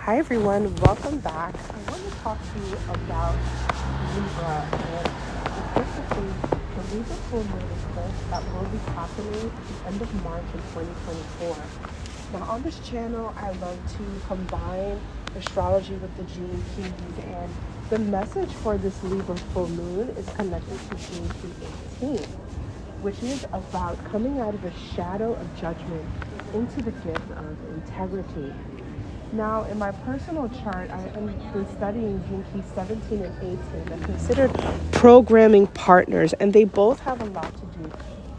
Hi everyone, welcome back. I want to talk to you about Libra and specifically the Libra full moon eclipse that will be happening at the end of March in 2024. Now on this channel, I love to combine astrology with the gene keys, and the message for this Libra full moon is connected to gene key 18, which is about coming out of the shadow of judgment into the gift of integrity. Now, in my personal chart, I've been studying Gene Key 17 and 18. They're considered programming partners, and they both have a lot to do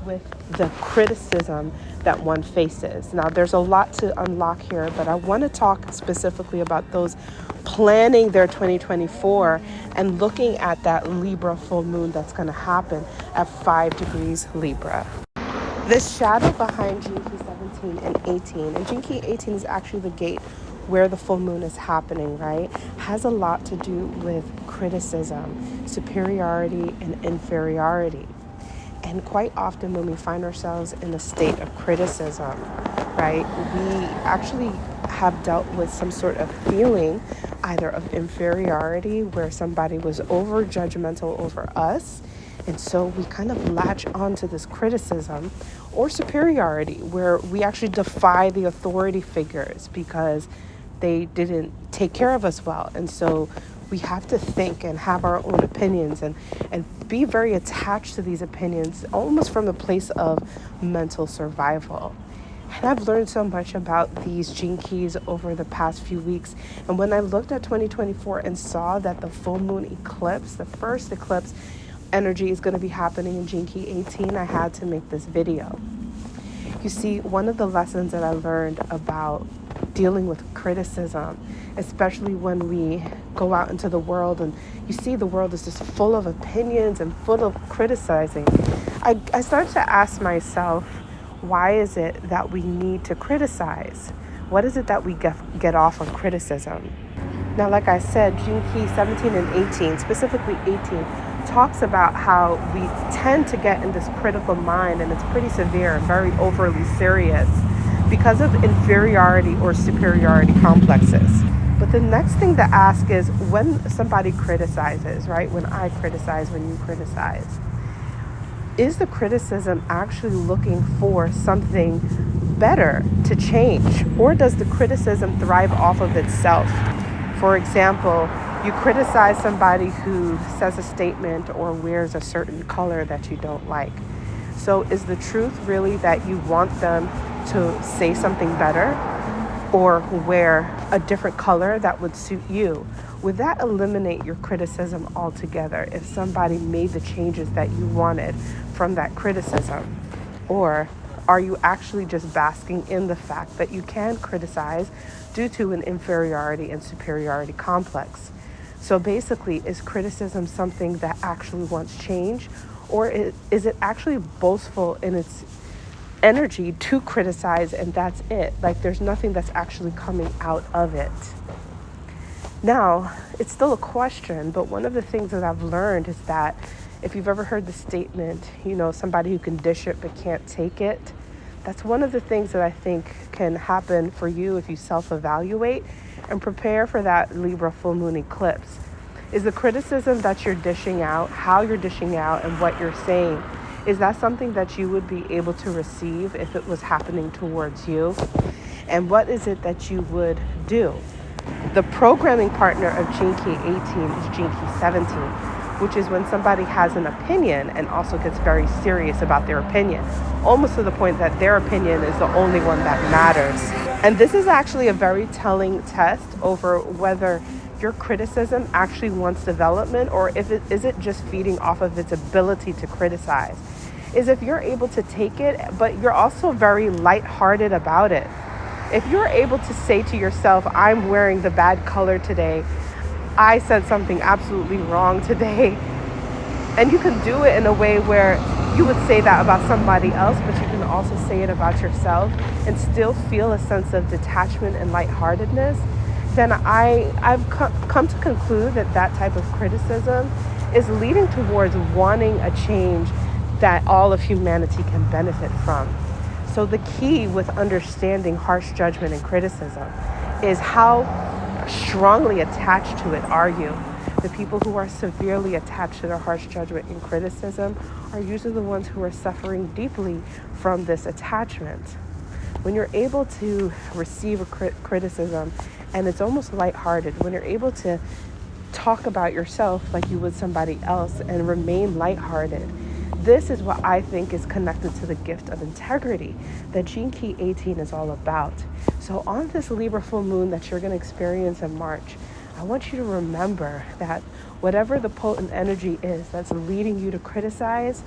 with the criticism that one faces. Now, there's a lot to unlock here, but I want to talk specifically about those planning their 2024 and looking at that Libra full moon that's going to happen at 5 degrees Libra. This shadow behind Gene Key 17 and 18, and Gene Key 18 is actually the gate where the full moon is happening, right? Has a lot to do with criticism, superiority, and inferiority. And quite often when we find ourselves in a state of criticism, right, we actually have dealt with some sort of feeling either of inferiority where somebody was over judgmental over us. And so we kind of latch onto this criticism, or superiority where we actually defy the authority figures because they didn't take care of us well. And so we have to think and have our own opinions and be very attached to these opinions, almost from the place of mental survival. And I've learned so much about these gene keys over the past few weeks. And when I looked at 2024 and saw that the full moon eclipse, the first eclipse energy, is going to be happening in Gene Key 18, I had to make this video. You see, one of the lessons that I learned about dealing with criticism, especially when we go out into the world and you see the world is just full of opinions and full of criticizing, I started to ask myself, why is it that we need to criticize? What is it that we get off on criticism? Now, like I said, Gene Key 17 and 18, specifically 18, talks about how we tend to get in this critical mind, and it's pretty severe and very overly serious because of inferiority or superiority complexes. But the next thing to ask is, when somebody criticizes, right? When I criticize, when you criticize, is the criticism actually looking for something better to change? Or does the criticism thrive off of itself? For example, you criticize somebody who says a statement or wears a certain color that you don't like. So is the truth really that you want them to say something better or wear a different color that would suit you? Would that eliminate your criticism altogether if somebody made the changes that you wanted from that criticism? Or are you actually just basking in the fact that you can criticize due to an inferiority and superiority complex? So basically, is criticism something that actually wants change, or is it actually boastful in its energy to criticize and that's it? Like there's nothing that's actually coming out of it. Now, it's still a question, but one of the things that I've learned is that if you've ever heard the statement, somebody who can dish it but can't take it, that's one of the things that I think can happen for you if you self-evaluate and prepare for that Libra full moon eclipse. Is the criticism that you're dishing out, how you're dishing out, and what you're saying, is that something that you would be able to receive if it was happening towards you? And what is it that you would do? The programming partner of Gene Key 18 is Gene Key 17, which is when somebody has an opinion and also gets very serious about their opinion, almost to the point that their opinion is the only one that matters. And this is actually a very telling test over whether your criticism actually wants development, or if it is it just feeding off of its ability to criticize. Is if you're able to take it, but you're also very lighthearted about it. If you're able to say to yourself, I'm wearing the bad color today, I said something absolutely wrong today, and you can do it in a way where you would say that about somebody else, but you can also say it about yourself and still feel a sense of detachment and lightheartedness, then I've come to conclude that that type of criticism is leading towards wanting a change that all of humanity can benefit from. So the key with understanding harsh judgment and criticism is how strongly attached to it, are you? The people who are severely attached to their harsh judgment and criticism are usually the ones who are suffering deeply from this attachment. When you're able to receive a criticism and it's almost lighthearted, when you're able to talk about yourself like you would somebody else and remain lighthearted, this is what I think is connected to the gift of integrity that Gene Key 18 is all about. So on this Libra full moon that you're going to experience in March, I want you to remember that whatever the potent energy is that's leading you to criticize,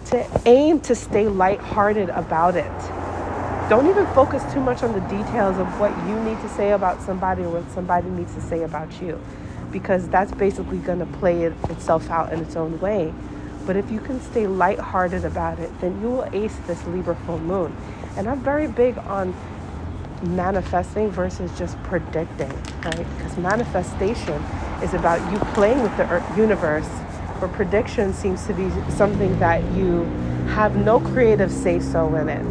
to aim to stay lighthearted about it. Don't even focus too much on the details of what you need to say about somebody or what somebody needs to say about you, because that's basically going to play itself out in its own way. But if you can stay lighthearted about it, then you will ace this Libra full moon. And I'm very big on manifesting versus just predicting, right? Because manifestation is about you playing with the universe, but prediction seems to be something that you have no creative say-so in it.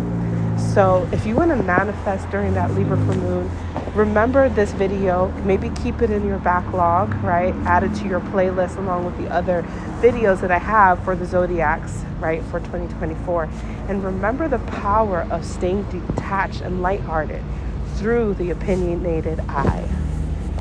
So if you want to manifest during that Libra full moon, remember this video, maybe keep it in your backlog, right? Add it to your playlist along with the other videos that I have for the zodiacs, right, for 2024. And remember the power of staying detached and lighthearted through the opinionated eye.